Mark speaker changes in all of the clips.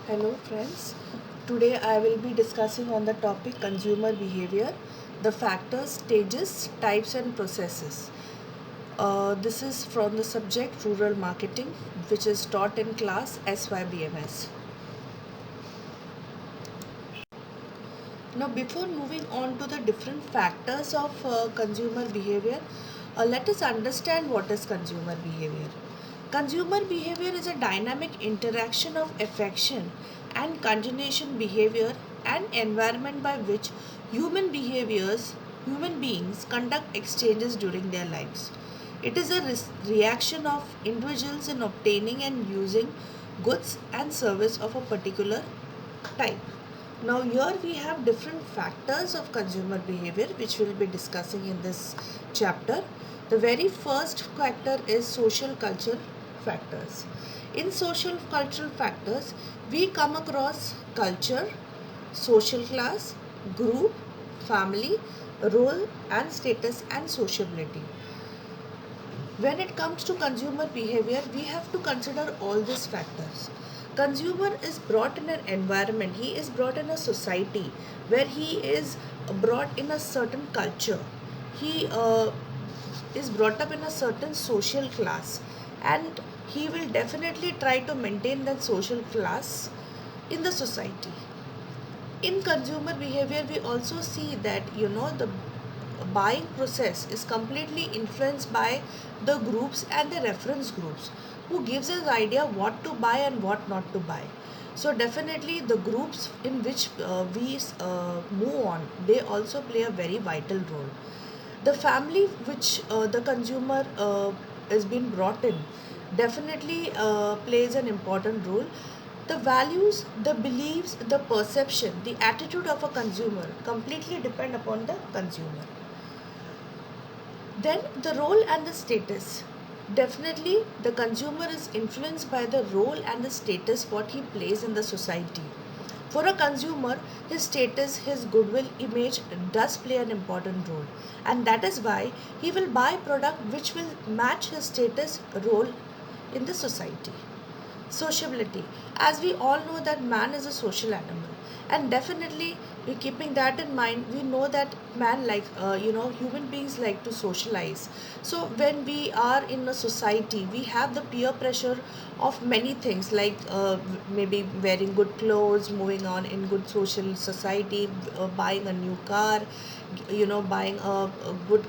Speaker 1: Hello friends. Today I will be discussing on the topic consumer behavior, the factors, stages, types and processes. This is from the subject rural marketing which is taught in class SYBMS. Now before moving on to the different factors of consumer behavior, let us understand what is consumer behavior. Consumer behavior is a dynamic interaction of affection and continuation behavior and environment by which human beings conduct exchanges during their lives. It is a reaction of individuals in obtaining and using goods and service of a particular type. Now here we have different factors of consumer behavior which we'll be discussing in this chapter. The very first factor is social culture factors. In social cultural factors, we come across culture, social class, group, family, role and status and sociability. When it comes to consumer behavior, we have to consider all these factors. Consumer is brought in an environment, he is brought in a society where he is brought in a certain culture. He is brought up in a certain social class, and he will definitely try to maintain that social class in the society. In consumer behavior we also see that the buying process is completely influenced by the groups and the reference groups who gives us idea what to buy and what not to buy. So definitely the groups in which we move on, they also play a very vital role. The family which the consumer is being brought in definitely plays an important role. The values, the beliefs, the perception, the attitude of a consumer completely depend upon the consumer. Then the role and the status. Definitely, the consumer is influenced by the role and the status what he plays in the society. For a consumer, his status, his goodwill, image does play an important role, and that is why he will buy product which will match his status role in the society. Sociability. As we all know that man is a social animal, and definitely we keeping that in mind, we know that man like human beings like to socialize. So when we are in a society, we have the peer pressure of many things like maybe wearing good clothes, moving on in good social society, buying a new car, buying a good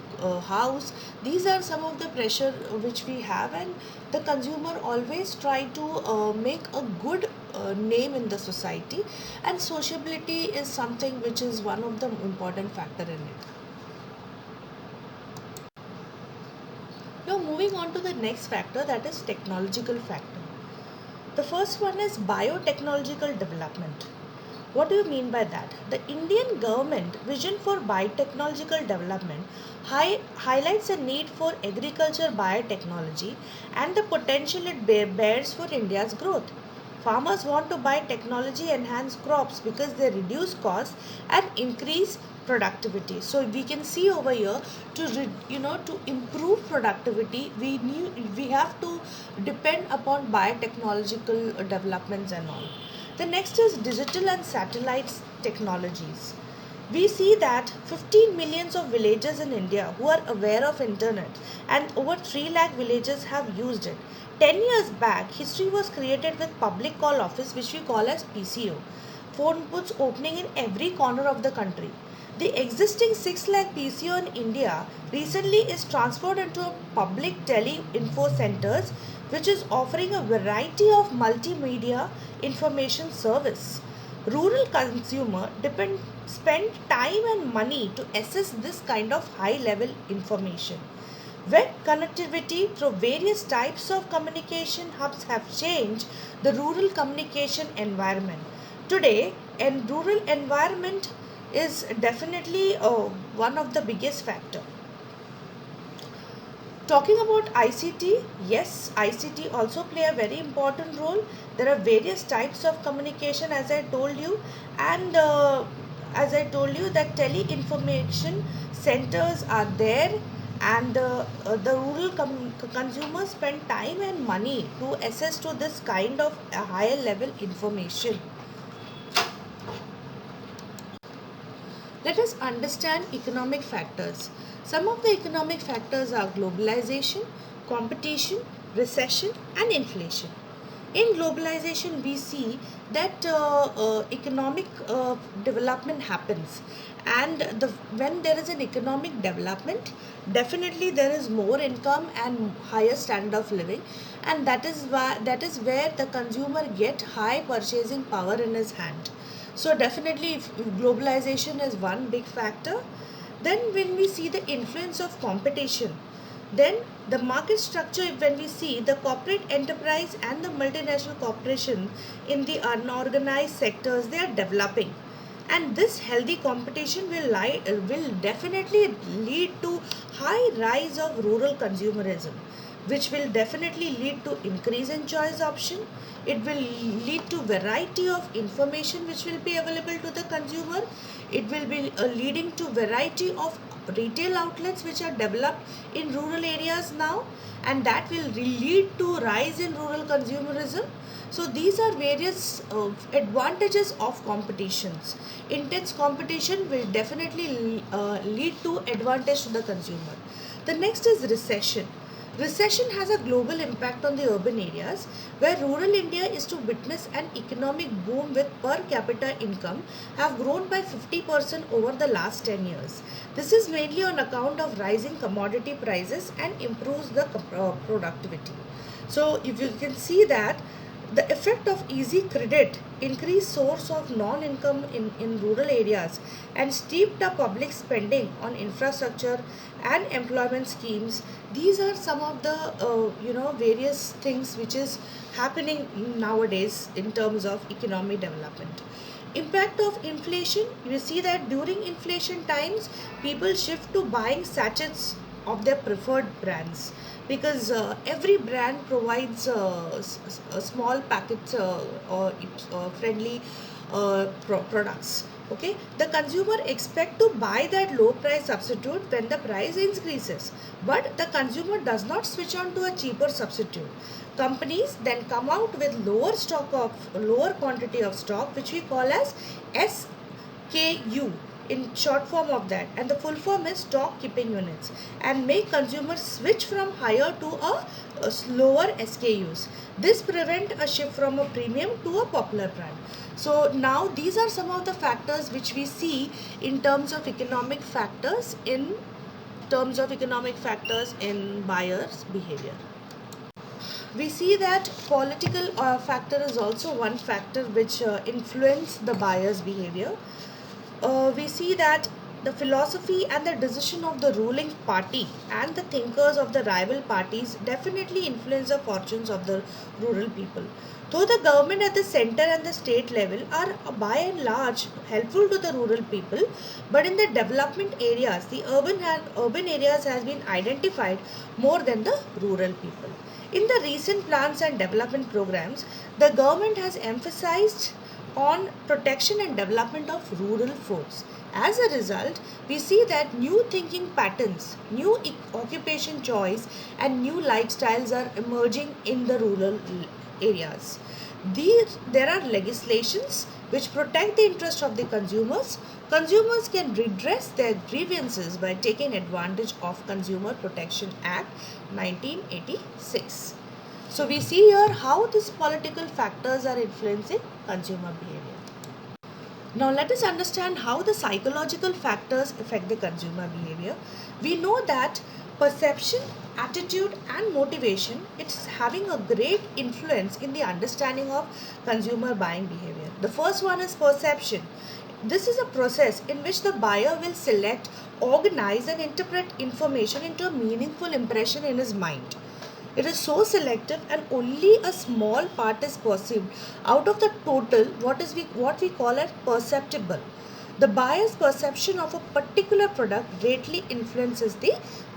Speaker 1: house. These are some of the pressure which we have, and the consumer always try to make a good name in the society, and sociability is something which is one of the important factor in it. Now moving on to the next factor, that is technological factor. The first one is biotechnological development. What do you mean by that? The Indian government vision for biotechnological development highlights a need for agriculture biotechnology and the potential it bears for India's growth. Farmers want to buy technology enhanced crops because they reduce costs and increase productivity. So we can see over here, to improve productivity, we have to depend upon biotechnological developments and all. The next is digital and satellite technologies. We see that 15 millions of villagers in India who are aware of internet, and over 3 lakh villagers have used it. 10 years back, history was created with public call office, which we call as PCO. Phone booths opening in every corner of the country. The existing 6 lakh PCO in India recently is transferred into a public tele-info centers, which is offering a variety of multimedia information service. Rural consumer spend time and money to assess this kind of high level information. Web connectivity through various types of communication hubs have changed the rural communication environment. Today, a rural environment is definitely one of the biggest factor. Talking about ICT, yes, ICT also play a very important role. There are various types of communication, as I told you, and as I told you that tele-information centers are there, and the consumers spend time and money to access to this kind of a higher level information. Let us understand economic factors. Some of the economic factors are globalization, competition, recession, and inflation. In globalization, we see that economic development happens, and when there is an economic development, definitely there is more income and higher standard of living, and that is where the consumer get high purchasing power in his hand. So definitely, if globalization is one big factor. Then when we see the influence of competition, then the market structure, when we see the corporate enterprise and the multinational corporation in the unorganized sectors, they are developing, and this healthy competition will definitely lead to high rise of rural consumerism, which will definitely lead to increase in choice option. It will lead to variety of information which will be available to the consumer. It will be leading to variety of retail outlets which are developed in rural areas now, and that will lead to rise in rural consumerism. So these are various advantages of competitions. Intense competition will definitely lead to advantage to the consumer. The next is recession. Recession has a global impact on the urban areas, where rural India is to witness an economic boom with per capita income have grown by 50% over the last 10 years. This is mainly on account of rising commodity prices and improves the productivity. So if you can see that the effect of easy credit, increased source of non-income in rural areas, and steeped up public spending on infrastructure and employment schemes, these are some of the various things which is happening nowadays in terms of economic development. Impact of inflation, you see that during inflation times, people shift to buying sachets of their preferred brands, because every brand provides a small packet or friendly products. Okay, the consumer expect to buy that low price substitute when the price increases, but the consumer does not switch on to a cheaper substitute. Companies then come out with lower quantity of stock, which we call as SKU in short form of that, and the full form is stock keeping units, and make consumers switch from higher to a slower SKUs. This prevent a shift from a premium to a popular brand. So now these are some of the factors which we see in terms of economic factors in buyers behavior. We see that political factor is also one factor which influence the buyer's behavior. We see that the philosophy and the decision of the ruling party and the thinkers of the rival parties definitely influence the fortunes of the rural people. Though the government at the center and the state level are by and large helpful to the rural people, but in the development areas, the urban areas has been identified more than the rural people. In the recent plans and development programs, the government has emphasized on protection and development of rural folks. As a result, we see that new thinking patterns, new occupation choice, and new lifestyles are emerging in the rural areas. There are legislations which protect the interest of the consumers. Consumers can redress their grievances by taking advantage of Consumer Protection Act 1986. So we see here how these political factors are influencing consumer behavior. Now let us understand how the psychological factors affect the consumer behavior. We know that perception, attitude and motivation, it's having a great influence in the understanding of consumer buying behavior. The first one is perception. This is a process in which the buyer will select, organize and interpret information into a meaningful impression in his mind. It is so selective and only a small part is perceived out of the total what we call as perceptible. The buyer's perception of a particular product greatly influences the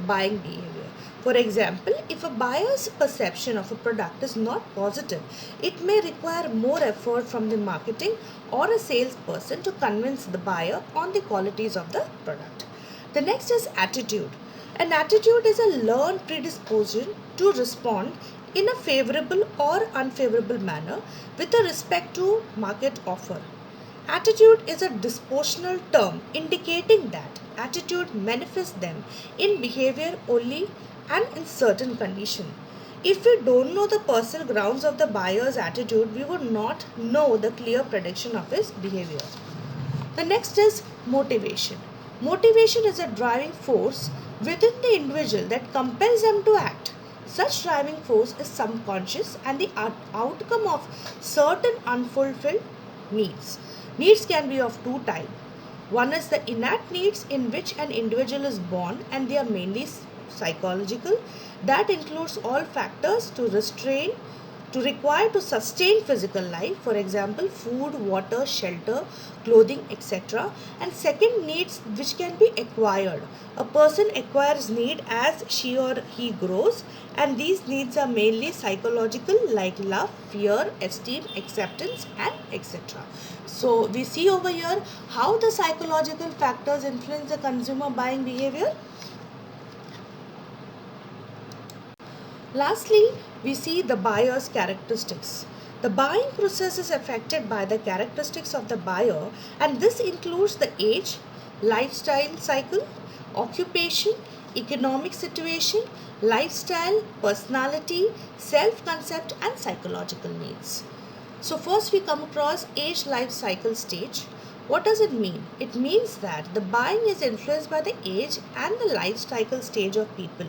Speaker 1: buying behavior. For example, if a buyer's perception of a product is not positive, it may require more effort from the marketing or a salesperson to convince the buyer on the qualities of the product. The next is attitude. An attitude is a learned predisposition to respond in a favorable or unfavorable manner with respect to market offer. Attitude is a dispositional term indicating that attitude manifests them in behavior only and in certain condition. If we don't know the personal grounds of the buyer's attitude, we would not know the clear prediction of his behavior. The next is motivation. Motivation is a driving force within the individual that compels them to act. Such driving force is subconscious and the outcome of certain unfulfilled needs. Needs can be of two types. One is the innate needs in which an individual is born and they are mainly psychological. That includes all factors to restrain to require to sustain physical life, for example food, water, shelter, clothing, etc. And second, needs which can be acquired. A person acquires need as she or he grows, and these needs are mainly psychological like love, fear, esteem, acceptance, and etc. So we see over here how the psychological factors influence the consumer buying behavior. Lastly, we see the buyer's characteristics. The buying process is affected by the characteristics of the buyer, and this includes the age, lifestyle cycle, occupation, economic situation, lifestyle, personality, self concept, and psychological needs. So, first we come across age life cycle stage. What does it mean? It means that the buying is influenced by the age and the life cycle stage of people.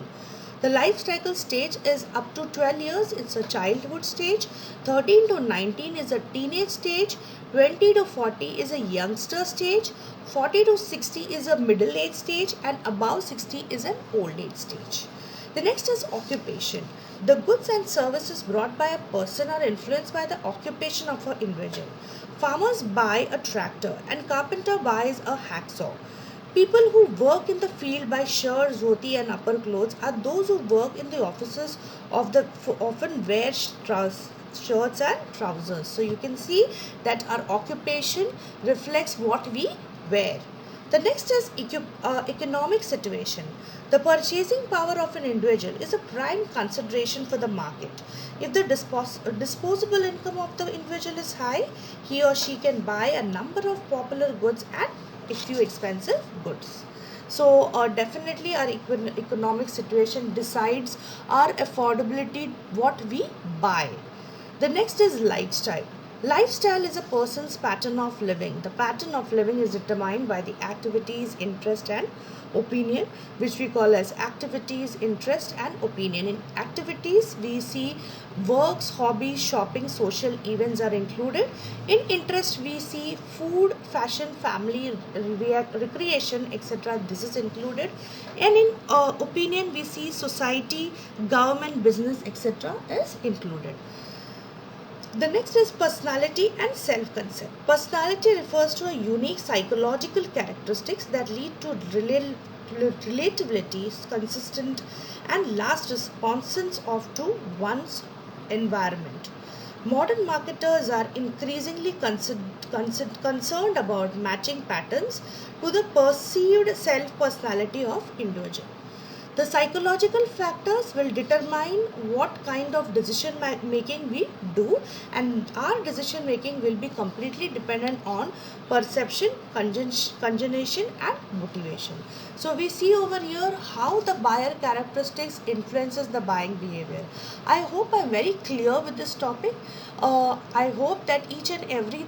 Speaker 1: The life cycle stage is up to 12 years, it's a childhood stage, 13 to 19 is a teenage stage, 20 to 40 is a youngster stage, 40 to 60 is a middle age stage, and above 60 is an old age stage. The next is occupation. The goods and services brought by a person are influenced by the occupation of an individual. Farmers buy a tractor and carpenter buys a hacksaw. People who work in the field buy shirts, dhoti, and upper clothes are those who work in the offices of the often wear shirts and trousers. So you can see that our occupation reflects what we wear. The next is economic situation. The purchasing power of an individual is a prime consideration for the market. If the disposable income of the individual is high, he or she can buy a number of popular goods and a few expensive goods. So, definitely, our economic situation decides our affordability, what we buy. The next is lifestyle. Lifestyle is a person's pattern of living. The pattern of living is determined by the activities, interest, and opinion, which we call as activities, interest, and opinion. In activities, we see works, hobbies, shopping, social events are included. In interest, we see food, fashion, family, recreation, etc. This is included. And in opinion, we see society, government, business, etc. is included. The next is personality and self-concept. Personality refers to a unique psychological characteristics that lead to relatability, consistent, and last responses of to one's environment. Modern marketers are increasingly concerned about matching patterns to the perceived self-personality of individual. The psychological factors will determine what kind of decision making we do, and our decision making will be completely dependent on perception, conjunction, and motivation. So we see over here how the buyer characteristics influences the buying behavior. I hope I'm very clear with this topic. I hope that each and every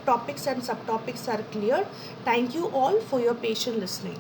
Speaker 1: topics and subtopics are clear. Thank you all for your patient listening.